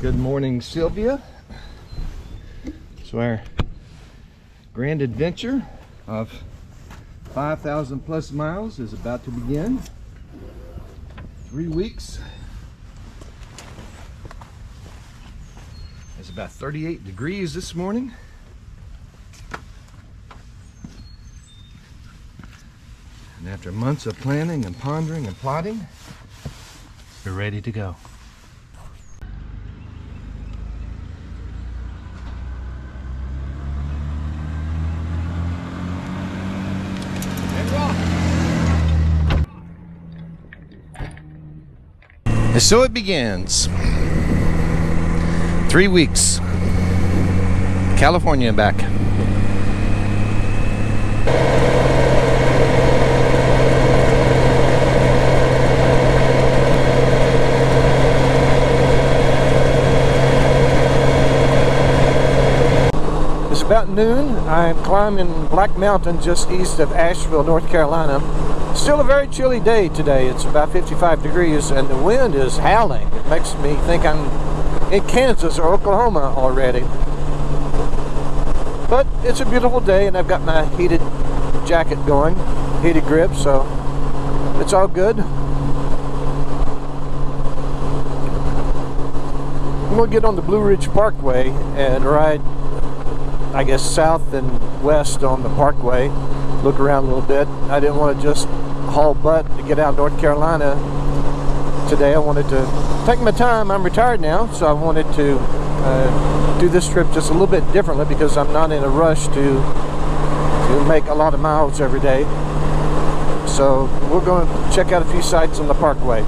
Good morning, Sylvia. So our grand adventure of 5,000 plus miles is about to begin. 3 weeks. It's about 38 degrees this morning. And after months of planning and pondering and plotting, we're ready to go. And so it begins. 3 weeks. California and back. It's about noon. I'm climbing Black Mountain just east of Asheville, North Carolina. Still a very chilly day today. It's about 55 degrees and the wind is howling. It makes me think I'm in Kansas or Oklahoma already. But it's a beautiful day and I've got my heated jacket going, heated grip, so it's all good. I'm going to get on the Blue Ridge Parkway and ride, I guess, south and west on the parkway, look around a little bit. I didn't want to just haul butt to get out of North Carolina today. I wanted to take my time. I'm retired now, so I wanted to do this trip just a little bit differently because I'm not in a rush to make a lot of miles every day. So we're going to check out a few sites on the parkway.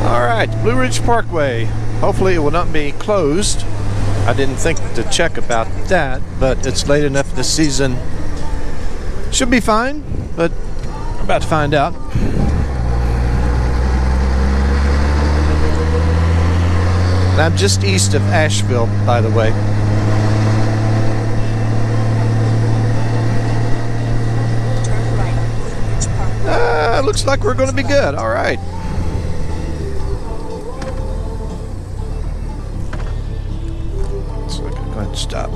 Alright, Blue Ridge Parkway. Hopefully it will not be closed. I didn't think to check about that, but it's late enough this season. Should be fine, but we're about to find out. And I'm just east of Asheville, by the way. Looks like we're going to be good. All right. So I'm going to go ahead and stop.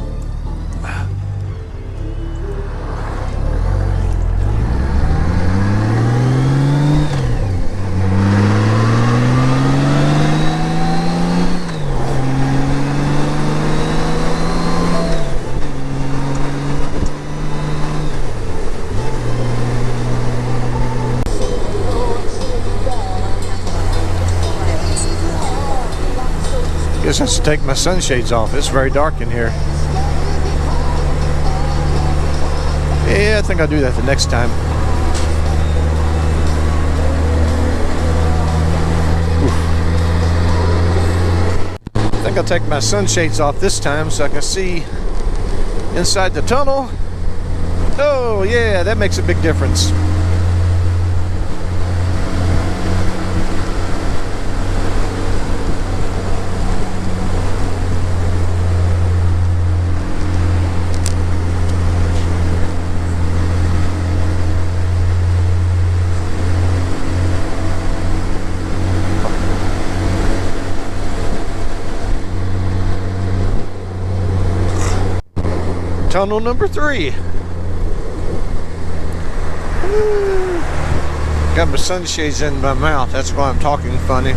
Guess I have to take my sunshades off. It's very dark in here. Yeah, I think I'll do that the next time. I think I'll take my sunshades off this time so I can see inside the tunnel. Oh yeah, that makes a big difference. Tunnel number 3. Got my sunshades in my mouth, that's why I'm talking funny.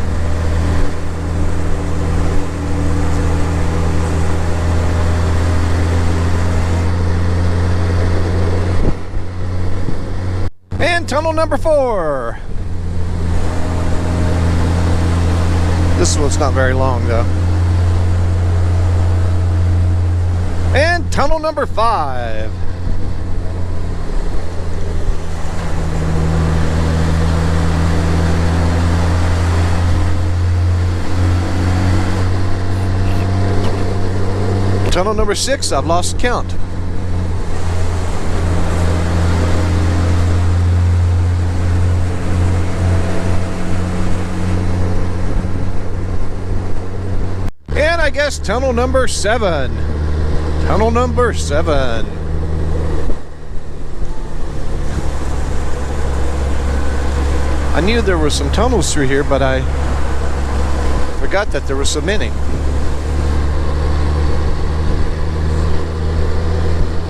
And tunnel number 4. This one's not very long though. And tunnel number 5. Tunnel number 6, I've lost count. And I guess tunnel number 7. Tunnel number 7. I knew there were some tunnels through here, but I Forgot that there were so many.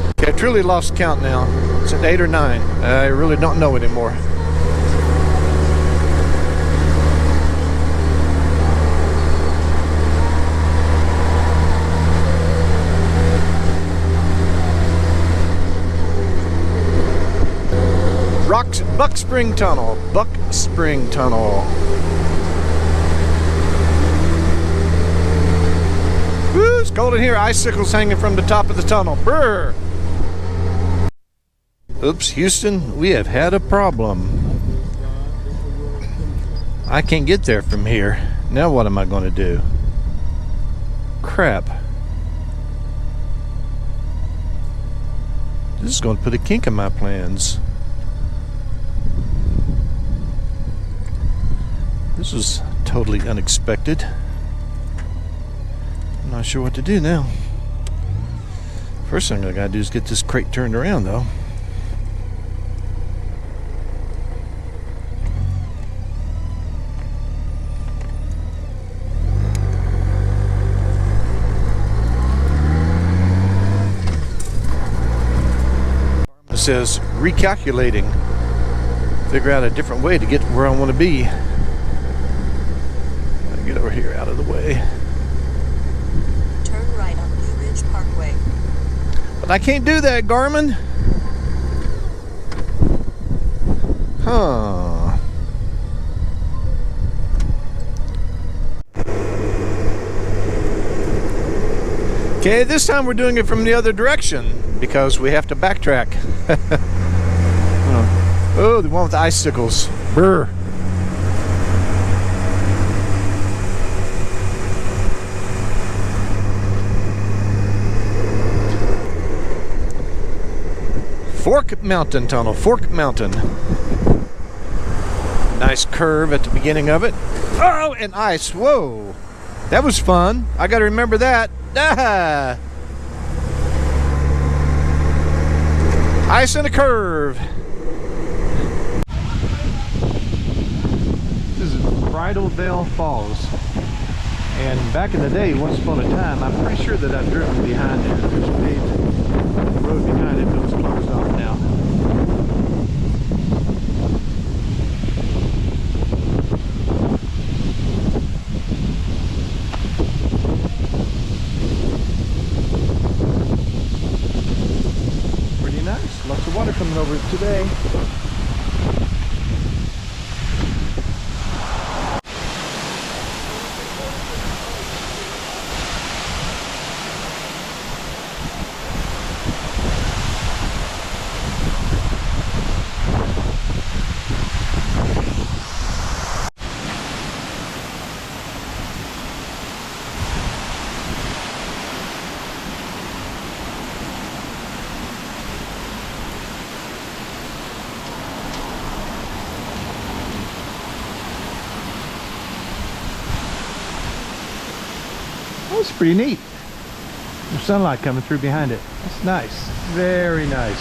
Okay, I truly lost count now. It's at 8 or 9. I really don't know anymore. Buck Spring Tunnel. Buck Spring Tunnel. Woo, it's cold in here. Icicles hanging from the top of the tunnel. Brr! Oops, Houston, we have had a problem. I can't get there from here. Now what am I going to do? Crap. This is going to put a kink in my plans. This was totally unexpected. I'm not sure what to do now. First thing I gotta do is get this crate turned around, though. It says recalculating. Figure out a different way to get where I want to be. Get over here out of the way. Turn right on Blue Ridge Parkway. But I can't do that, Garmin. Huh. Okay, this time we're doing it from the other direction because we have to backtrack. Oh, the one with the icicles. Brr. Fork Mountain Tunnel, Fork Mountain. Nice curve at the beginning of it. Oh, and ice, whoa. That was fun. I gotta remember that. Ah. Ice and a curve. This is Bridal Veil Falls. And back in the day, once upon a time, I'm pretty sure that I've driven behind there. There's a paved road behind it, but it's closed off now. Pretty nice. Lots of water coming over it today. That's pretty neat. There's sunlight coming through behind it. That's nice. Very nice.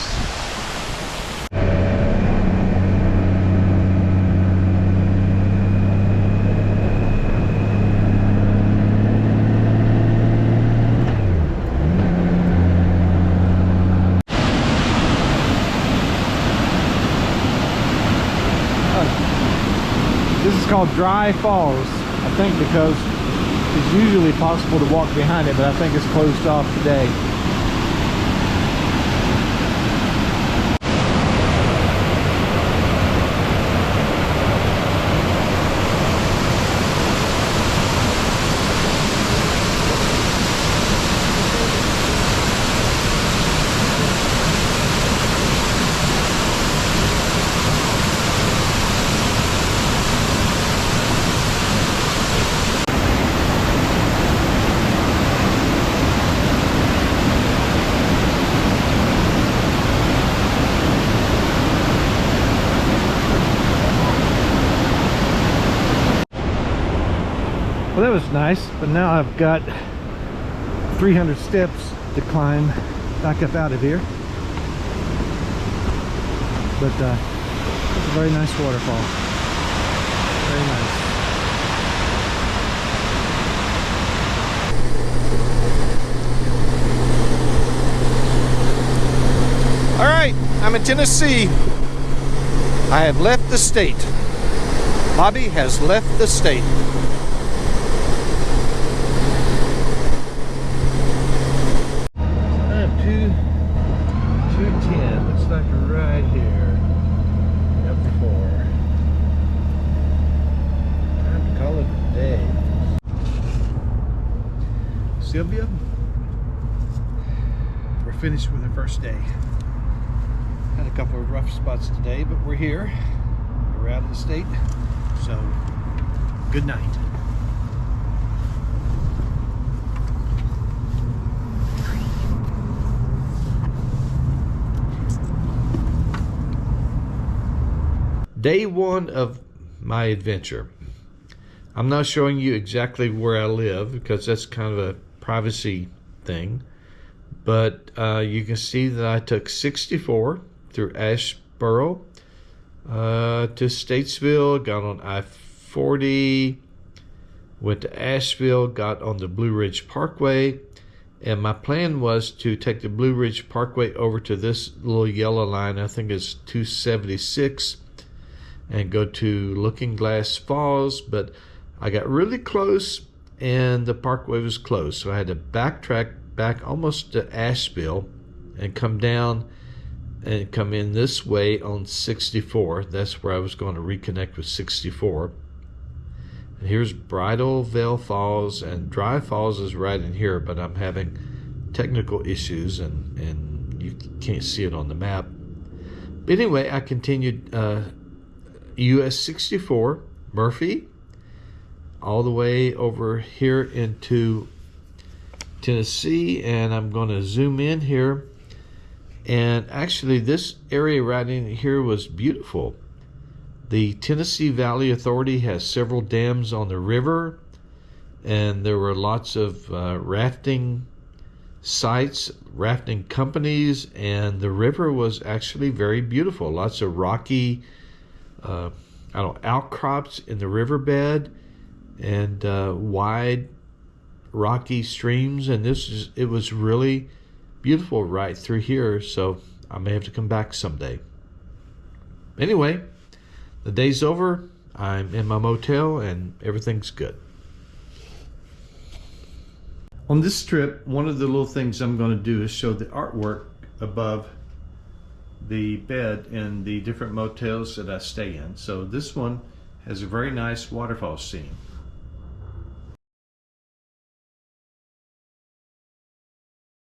This is called Dry Falls, I think, because it's usually possible to walk behind it, but I think it's closed off today. Well, that was nice, but now I've got 300 steps to climb back up out of here. But it's a very nice waterfall. Very nice. I'm in Tennessee. I have left the state. Bobby has left the state. I'm 210. Looks like right here. Up before. Time to call it a day. Sylvia, we're finished with the first day. Had a couple of rough spots today, but we're here. We're out of the state, so good night. Day one of my adventure. I'm not showing you exactly where I live because that's kind of a privacy thing, but you can see that I took 64 through Asheboro to Statesville, got on I-40, went to Asheville, got on the Blue Ridge Parkway, and my plan was to take the Blue Ridge Parkway over to this little yellow line, I think it's 276, and go to Looking Glass Falls, but I got really close and the parkway was closed, so I had to backtrack back almost to Asheville and come down and come in this way on 64. That's where I was going to reconnect with 64. And here's Bridal Veil Falls, and Dry Falls is right in here, but I'm having technical issues and you can't see it on the map. But anyway, I continued US 64, Murphy, all the way over here into Tennessee, and I'm going to zoom in here. And actually this area right in here was beautiful. The Tennessee Valley Authority has several dams on the river, and there were lots of rafting sites, rafting companies, and the river was actually very beautiful. Lots of rocky outcrops in the riverbed, and wide rocky streams, and it was really beautiful right through here, so I may have to come back someday. Anyway, the day's over. I'm in my motel and everything's good. On this trip, one of the little things I'm going to do is show the artwork above the bed in the different motels that I stay in. So this one has a very nice waterfall scene.